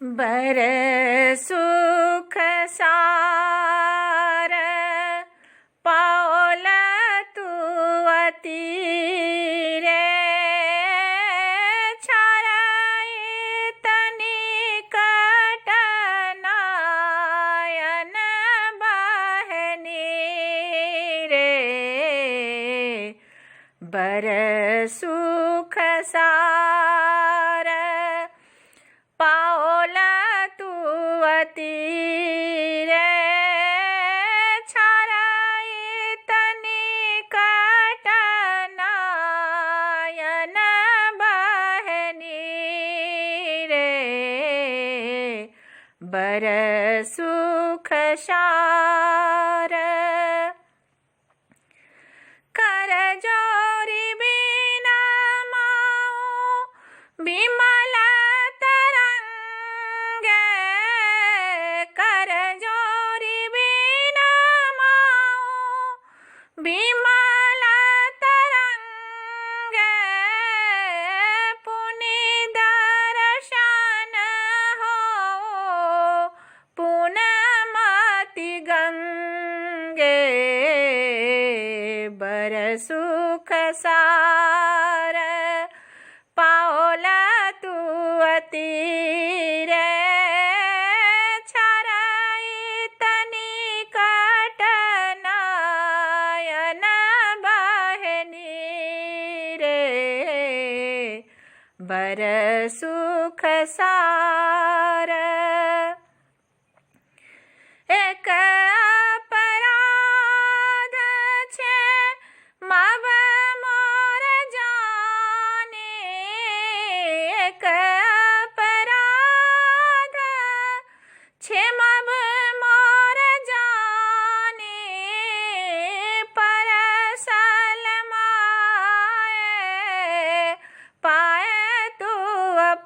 बर सुख सार पाओल तू अति रे छाराई तनिकट नयन बहनी रे बर सुख सार पाओल तू अति रे छाराई तनिकट नयन बहनी रे बर सुख सार कर जोरी बिना माओ बिमल तरंग कर जोरी बिना माओ बिमल तरंग पुनि दर्शन हो पुनमति गंगे बर सुख सार पाओल तू अति रे छाराई तनिकट नयन बहनी रे बर सुख सार एक अपराध छे मब मोर जाने एक अपराध छे मब मोर जाने परसल माए पाए तू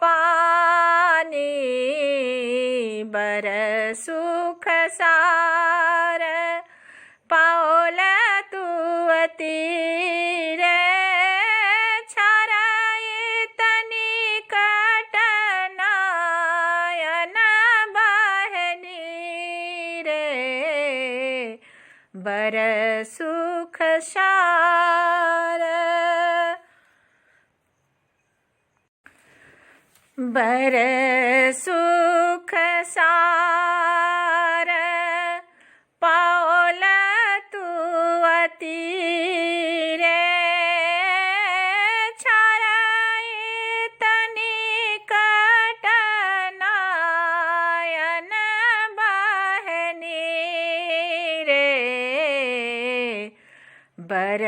पानी बर सुख सार पाओल तू अति रे छाराई तनिकट नयन बहनी रे बर सुख सार बर सुख सार पाओल तू अति रे छाराई तनिकट नयन बहनी रे बर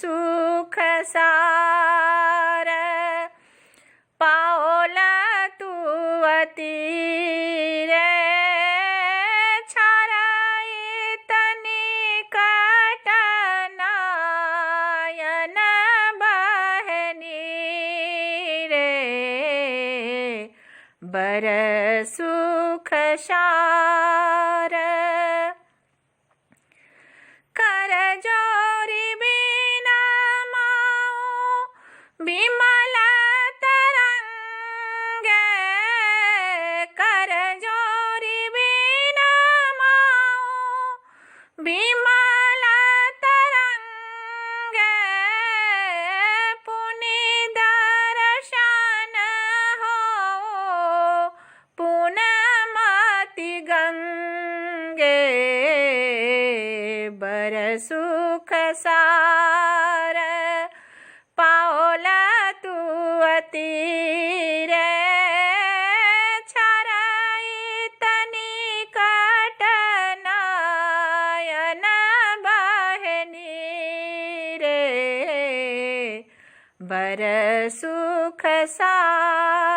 सुख सार पाओल तू अति रे छाराई तनिकट नयन बहनी रे बर सुख सार कर जोरी बिना माओ बिमल तरंग कर जोरी बिना माओ बिमल तरंग पुनि दर्शन हो पुनमति गंगे बर सुख सार पाओल तू अति रे छाराई तनिकट नयन बहनी रे बर सुख सार।